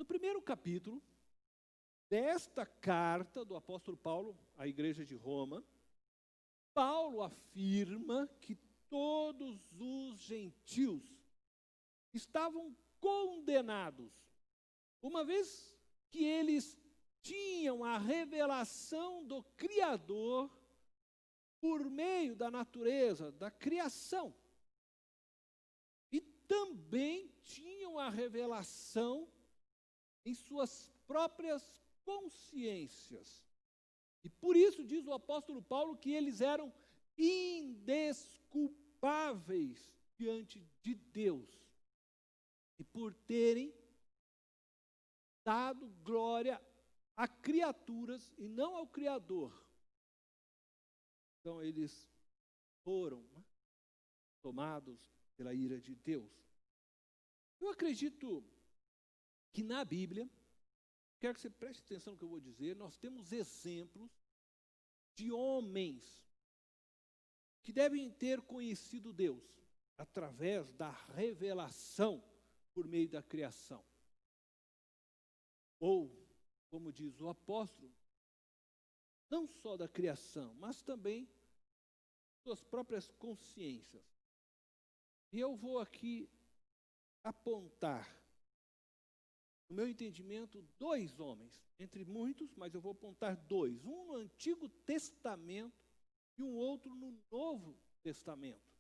primeiro capítulo desta carta do apóstolo Paulo à igreja de Roma, Paulo afirma que todos os gentios estavam condenados, uma vez que eles tinham a revelação do Criador por meio da natureza, da criação. E também tinham a revelação em suas próprias consciências. E por isso diz o apóstolo Paulo que eles eram indesculpáveis diante de Deus. E por terem dado glória a criaturas e não ao Criador. Então eles foram tomados pela ira de Deus. Eu acredito que na Bíblia, quero que você preste atenção no que eu vou dizer, nós temos exemplos de homens que devem ter conhecido Deus através da revelação por meio da criação. Ou, como diz o apóstolo, não só da criação, mas também suas próprias consciências. E eu vou aqui apontar, no meu entendimento, 2 homens, entre muitos, mas eu vou apontar 2. Um no Antigo Testamento e um outro no Novo Testamento.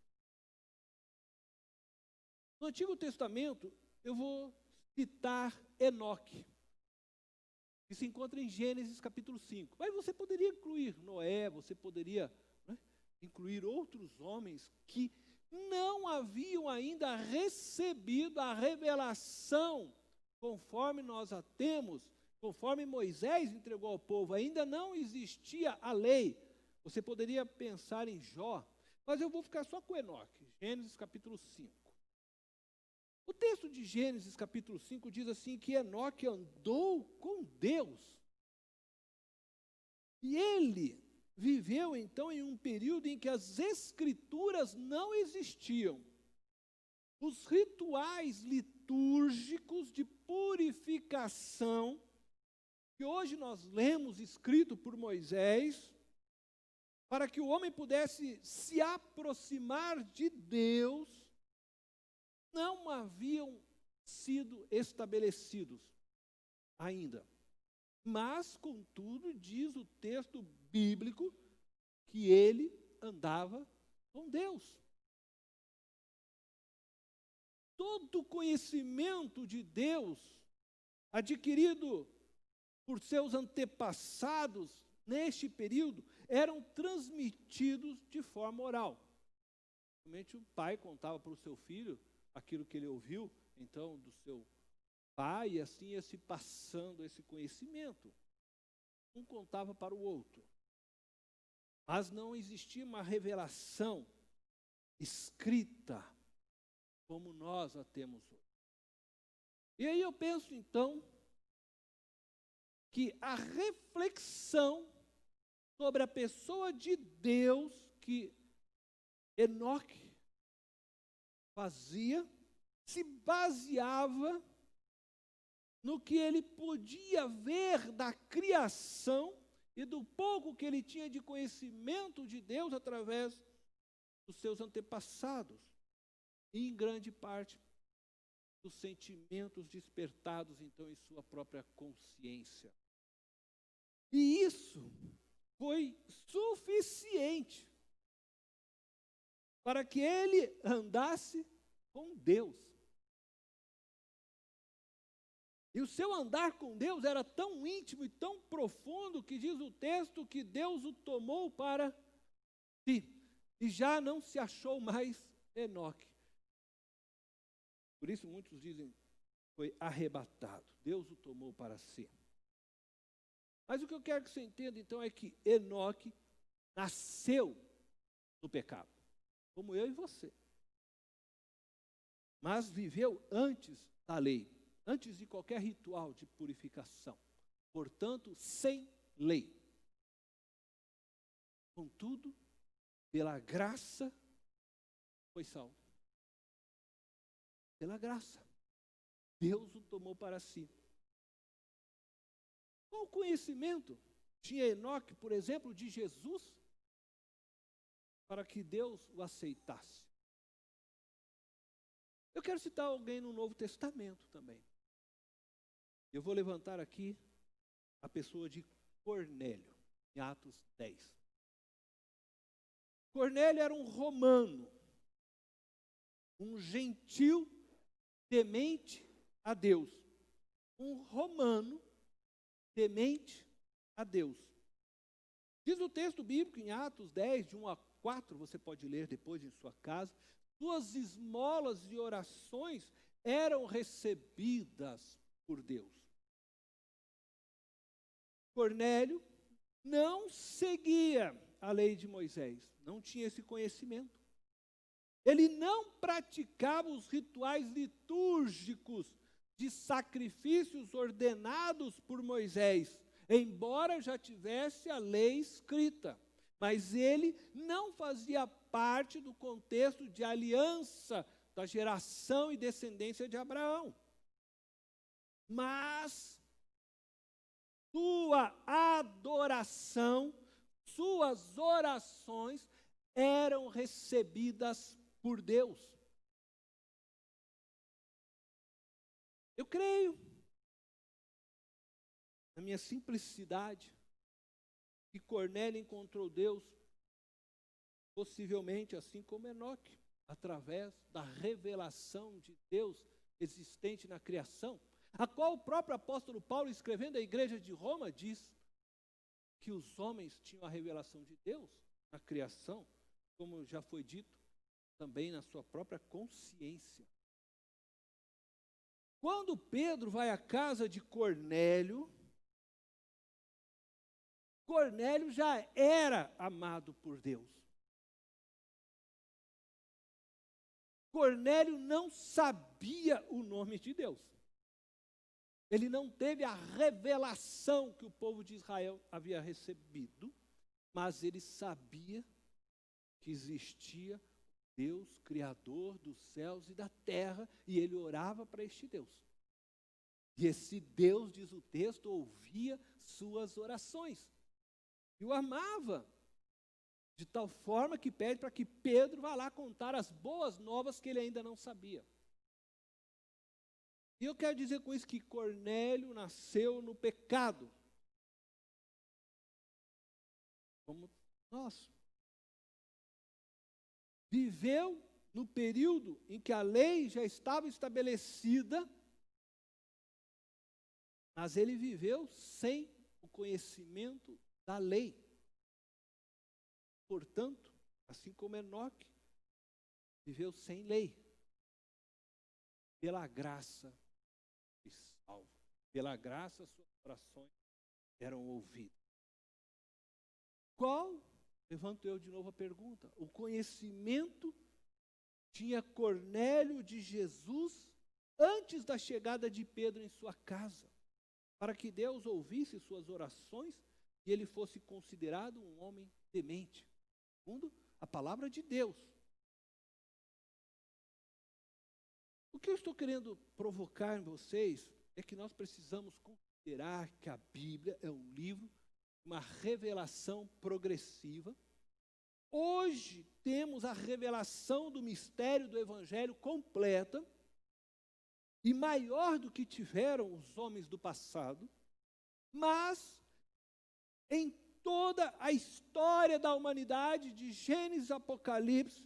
No Antigo Testamento, eu vou citar Enoque, que se encontra em Gênesis capítulo 5. Mas você poderia incluir Noé, você poderia incluir outros homens que não haviam ainda recebido a revelação conforme nós a temos, conforme Moisés entregou ao povo. Ainda não existia a lei. Você poderia pensar em Jó, mas eu vou ficar só com Enoque, Gênesis capítulo 5. O texto de Gênesis capítulo 5 diz assim que Enoque andou com Deus. E ele viveu então em um período em que as escrituras não existiam. Os rituais litúrgicos de purificação, que hoje nós lemos escrito por Moisés, para que o homem pudesse se aproximar de Deus, não haviam sido estabelecidos ainda. Mas, contudo, diz o texto bíblico que ele andava com Deus. Todo o conhecimento de Deus adquirido por seus antepassados neste período eram transmitidos de forma oral. Realmente o pai contava para o seu filho aquilo que ele ouviu, então, do seu pai, e assim ia se passando esse conhecimento. Um contava para o outro. Mas não existia uma revelação escrita como nós a temos hoje. E aí eu penso, então, que a reflexão sobre a pessoa de Deus que Enoque fazia, se baseava no que ele podia ver da criação e do pouco que ele tinha de conhecimento de Deus através dos seus antepassados, e em grande parte dos sentimentos despertados então em sua própria consciência. E isso foi suficiente para que ele andasse com Deus. E o seu andar com Deus era tão íntimo e tão profundo que diz o texto que Deus o tomou para si. E já não se achou mais Enoque. Por isso muitos dizem, foi arrebatado. Deus o tomou para si. Mas o que eu quero que você entenda então é que Enoque nasceu no pecado, como eu e você. Mas viveu antes da lei, antes de qualquer ritual de purificação. Portanto, sem lei. Contudo, pela graça, foi salvo. Pela graça. Deus o tomou para si. Qual conhecimento tinha Enoque, por exemplo, de Jesus, para que Deus o aceitasse? Eu quero citar alguém no Novo Testamento também. Eu vou levantar aqui a pessoa de Cornélio, em Atos 10. Cornélio era um romano, um gentil temente a Deus. Um romano temente a Deus. Diz o texto bíblico em Atos 10, de 1 a 4, você pode ler depois em sua casa, suas esmolas e orações eram recebidas por Deus. Cornélio não seguia a lei de Moisés, não tinha esse conhecimento. Ele não praticava os rituais litúrgicos de sacrifícios ordenados por Moisés, embora já tivesse a lei escrita. Mas ele não fazia parte do contexto de aliança da geração e descendência de Abraão. Mas sua adoração, suas orações eram recebidas por Deus. Eu creio, na minha simplicidade, que Cornélio encontrou Deus, possivelmente assim como Enoque, através da revelação de Deus existente na criação, a qual o próprio apóstolo Paulo, escrevendo à igreja de Roma, diz que os homens tinham a revelação de Deus na criação, como já foi dito, também na sua própria consciência. Quando Pedro vai à casa de Cornélio, Cornélio já era amado por Deus. Cornélio não sabia o nome de Deus. Ele não teve a revelação que o povo de Israel havia recebido, mas ele sabia que existia Deus, Criador dos céus e da terra, e ele orava para este Deus. E esse Deus, diz o texto, ouvia suas orações. E o amava, de tal forma que pede para que Pedro vá lá contar as boas novas que ele ainda não sabia. E eu quero dizer com isso que Cornélio nasceu no pecado, como nós. Viveu no período em que a lei já estava estabelecida, mas ele viveu sem o conhecimento da lei. Portanto, assim como Enoque, viveu sem lei. Pela graça foi salvo. Pela graça suas orações eram ouvidas. Qual? Levanto eu de novo a pergunta. O conhecimento tinha Cornélio de Jesus antes da chegada de Pedro em sua casa, para que Deus ouvisse suas orações e ele fosse considerado um homem temente, segundo a palavra de Deus. O que eu estou querendo provocar em vocês é que nós precisamos considerar que a Bíblia é um livro, uma revelação progressiva. Hoje temos a revelação do mistério do Evangelho completa e maior do que tiveram os homens do passado, mas em toda a história da humanidade, de Gênesis a Apocalipse,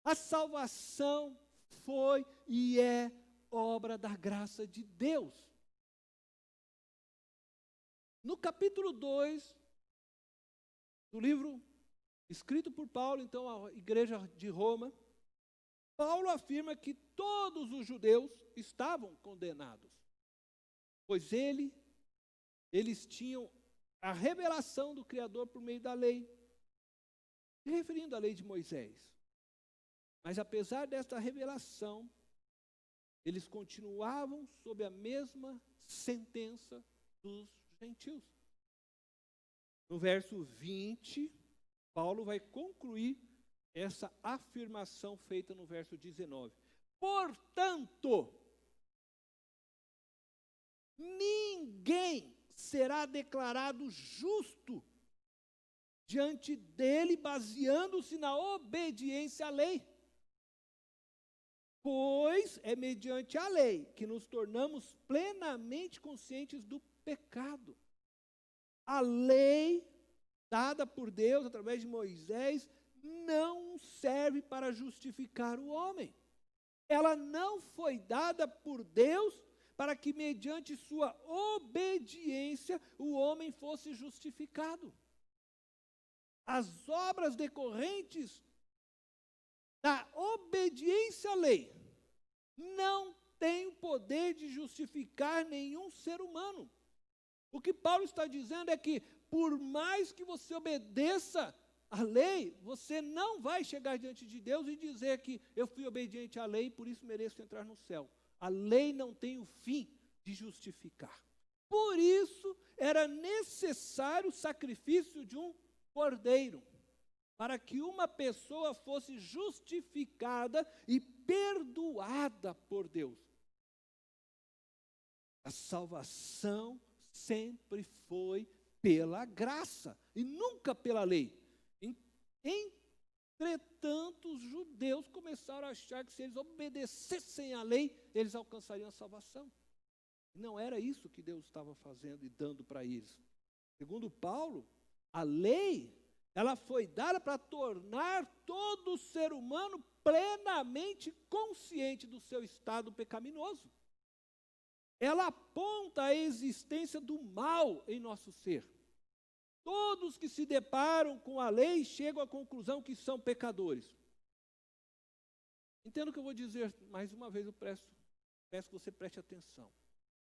a salvação foi e é obra da graça de Deus. No capítulo 2 do livro escrito por Paulo, então, à igreja de Roma, Paulo afirma que todos os judeus estavam condenados, pois eles tinham a revelação do Criador por meio da lei, se referindo à lei de Moisés. Mas apesar desta revelação, eles continuavam sob a mesma sentença dos gentios. No verso 20, Paulo vai concluir essa afirmação feita no verso 19. Portanto, ninguém será declarado justo diante dele, baseando-se na obediência à lei. Pois é mediante a lei que nos tornamos plenamente conscientes do pecado. A lei dada por Deus através de Moisés não serve para justificar o homem. Ela não foi dada por Deus para que, mediante sua obediência, o homem fosse justificado. As obras decorrentes da obediência à lei não têm o poder de justificar nenhum ser humano. O que Paulo está dizendo é que, por mais que você obedeça à lei, você não vai chegar diante de Deus e dizer que eu fui obediente à lei, por isso mereço entrar no céu. A lei não tem o fim de justificar. Por isso, era necessário o sacrifício de um cordeiro, para que uma pessoa fosse justificada e perdoada por Deus. A salvação sempre foi pela graça e nunca pela lei. Entretanto, os judeus começaram a achar que se eles obedecessem à lei, eles alcançariam a salvação. Não era isso que Deus estava fazendo e dando para eles. Segundo Paulo, a lei, ela foi dada para tornar todo ser humano plenamente consciente do seu estado pecaminoso. Ela aponta a existência do mal em nosso ser. Todos que se deparam com a lei chegam à conclusão que são pecadores. Entenda o que eu vou dizer, mais uma vez eu peço que você preste atenção.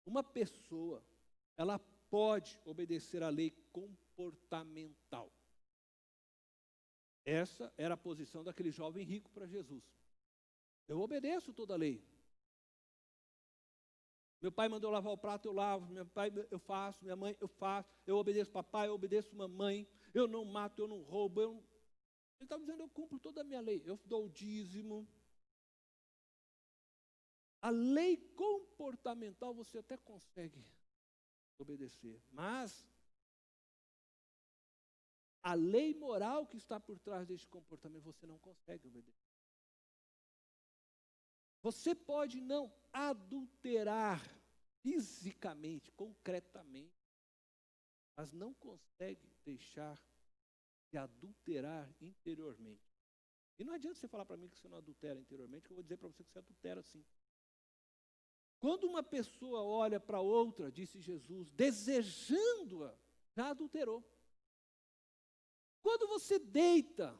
Uma pessoa, ela pode obedecer à lei comportamental. Essa era a posição daquele jovem rico para Jesus. Eu obedeço toda a lei. Meu pai mandou lavar o prato, eu lavo. Meu pai, eu faço. Minha mãe, eu faço. Eu obedeço papai, eu obedeço mamãe. Eu não mato, eu não roubo. Ele estava dizendo, eu cumpro toda a minha lei. Eu dou o dízimo. A lei comportamental você até consegue obedecer. Mas a lei moral que está por trás deste comportamento você não consegue obedecer. Você pode não adulterar fisicamente, concretamente, mas não consegue deixar de adulterar interiormente. E não adianta você falar para mim que você não adultera interiormente, que eu vou dizer para você que você adultera sim. Quando uma pessoa olha para outra, disse Jesus, desejando-a, já adulterou. Quando você deita,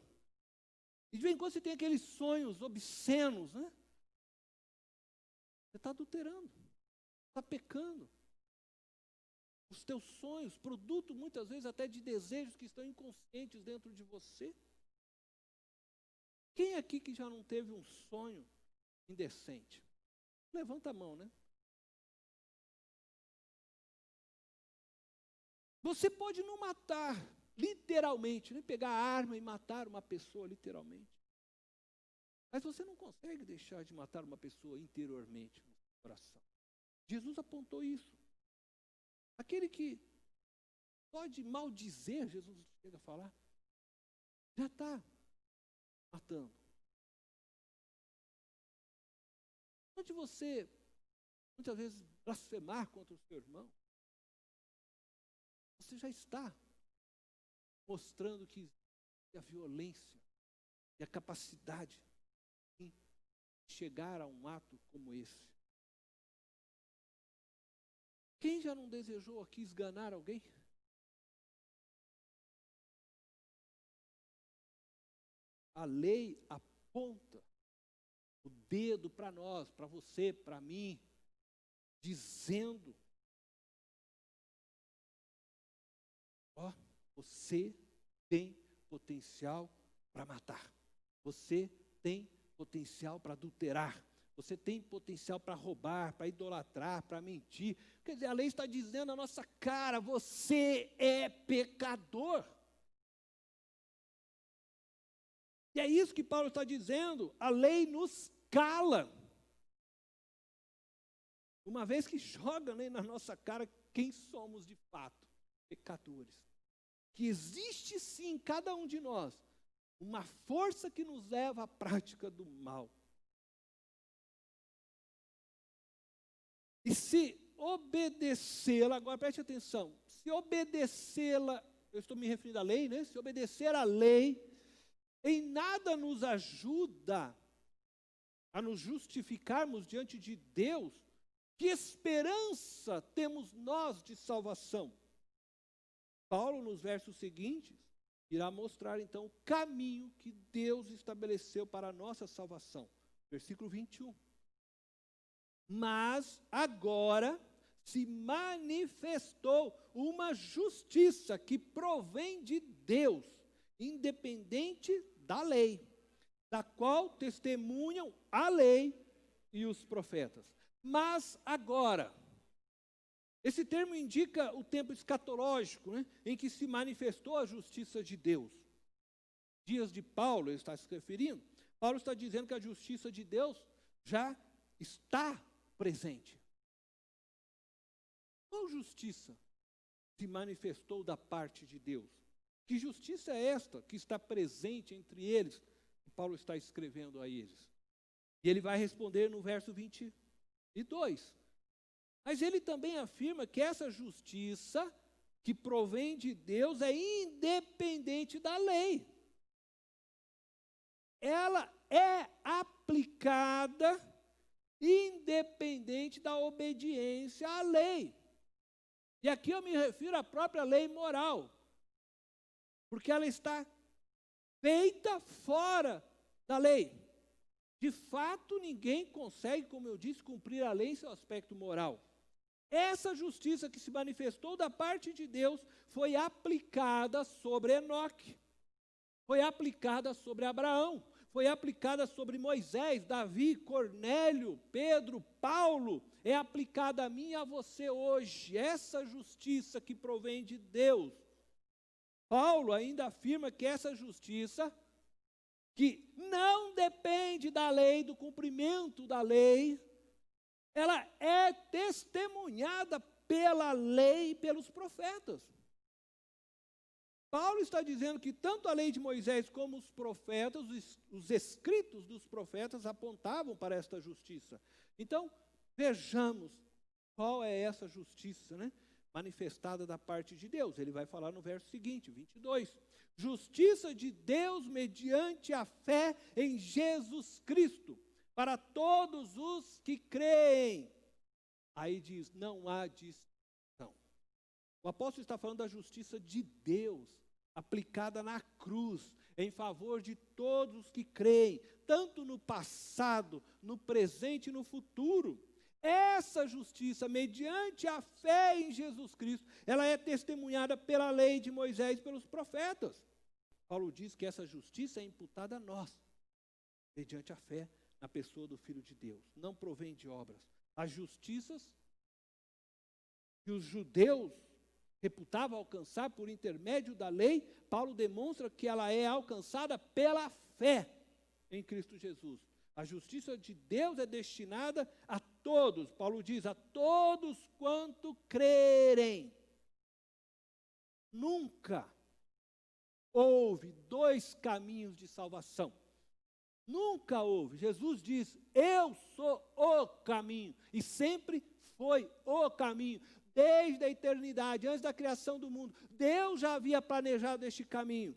e de vez em quando você tem aqueles sonhos obscenos, né? Você está adulterando, está pecando. Os teus sonhos, produto muitas vezes até de desejos que estão inconscientes dentro de você. Quem aqui que já não teve um sonho indecente? Levanta a mão, né? Você pode não matar, literalmente, né? Pegar a arma e matar uma pessoa, literalmente. Mas você não consegue deixar de matar uma pessoa interiormente, no seu coração. Jesus apontou isso. Aquele que só de maldizer, Jesus chega a falar, já está matando. Só de você, muitas vezes, blasfemar contra o seu irmão, você já está mostrando que a violência e a capacidade de chegar a um ato como esse. Quem já não desejou aqui esganar alguém? A lei aponta o dedo para nós, para você, para mim, dizendo: ó, você tem potencial para matar. Você tem potencial para adulterar. Você tem potencial para roubar, para idolatrar, para mentir. Quer dizer, a lei está dizendo na nossa cara, você é pecador. E é isso que Paulo está dizendo, a lei nos cala. uma vez que joga, né, na nossa cara quem somos de fato, pecadores. Que existe sim em cada um de nós uma força que nos leva à prática do mal. E se obedecê-la, agora preste atenção, se obedecê-la, eu estou me referindo à lei, né? Se obedecer à lei, em nada nos ajuda a nos justificarmos diante de Deus. Que esperança temos nós de salvação? Paulo, nos versos seguintes, irá mostrar então o caminho que Deus estabeleceu para a nossa salvação. Versículo 21. Mas agora se manifestou uma justiça que provém de Deus, independente da lei, da qual testemunham a lei e os profetas. Mas agora, esse termo indica o tempo escatológico, né, em que se manifestou a justiça de Deus. Dias de Paulo, ele está se referindo. Paulo está dizendo que a justiça de Deus já está presente. Qual justiça se manifestou da parte de Deus? Que justiça é esta que está presente entre eles, que Paulo está escrevendo a eles? E ele vai responder no verso 22. Mas ele também afirma que essa justiça que provém de Deus é independente da lei. Ela é aplicada independente da obediência à lei. E aqui eu me refiro à própria lei moral, porque ela está feita fora da lei. De fato, ninguém consegue, como eu disse, cumprir a lei em seu aspecto moral. Essa justiça que se manifestou da parte de Deus foi aplicada sobre Enoque, foi aplicada sobre Abraão, foi aplicada sobre Moisés, Davi, Cornélio, Pedro, Paulo, é aplicada a mim e a você hoje. Essa justiça que provém de Deus. Paulo ainda afirma que essa justiça, que não depende da lei, do cumprimento da lei, ela é testemunhada pela lei e pelos profetas. Paulo está dizendo que tanto a lei de Moisés como os profetas, os escritos dos profetas apontavam para esta justiça. Então, vejamos qual é essa justiça, né, manifestada da parte de Deus. Ele vai falar no verso seguinte, 22. Justiça de Deus mediante a fé em Jesus Cristo, para todos os que creem. Aí diz, não há distinção. O apóstolo está falando da justiça de Deus, aplicada na cruz, em favor de todos os que creem, tanto no passado, no presente e no futuro. Essa justiça, mediante a fé em Jesus Cristo, ela é testemunhada pela lei de Moisés e pelos profetas. Paulo diz que essa justiça é imputada a nós, mediante a fé na pessoa do Filho de Deus. Não provém de obras. As justiças que os judeus reputavam alcançar por intermédio da lei, Paulo demonstra que ela é alcançada pela fé em Cristo Jesus. A justiça de Deus é destinada a todos. Paulo diz, a todos quanto crerem. Nunca houve dois caminhos de salvação. Nunca houve. Jesus diz, eu sou o caminho. E sempre foi o caminho. Desde a eternidade, antes da criação do mundo, Deus já havia planejado este caminho.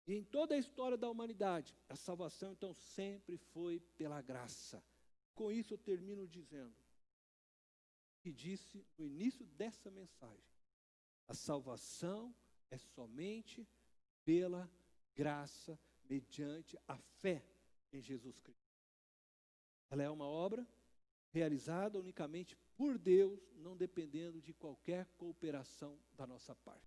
E em toda a história da humanidade, a salvação, então, sempre foi pela graça. Com isso eu termino dizendo, que disse no início dessa mensagem, a salvação é somente pela graça, mediante a fé em Jesus Cristo. Ela é uma obra realizada unicamente por Deus, não dependendo de qualquer cooperação da nossa parte.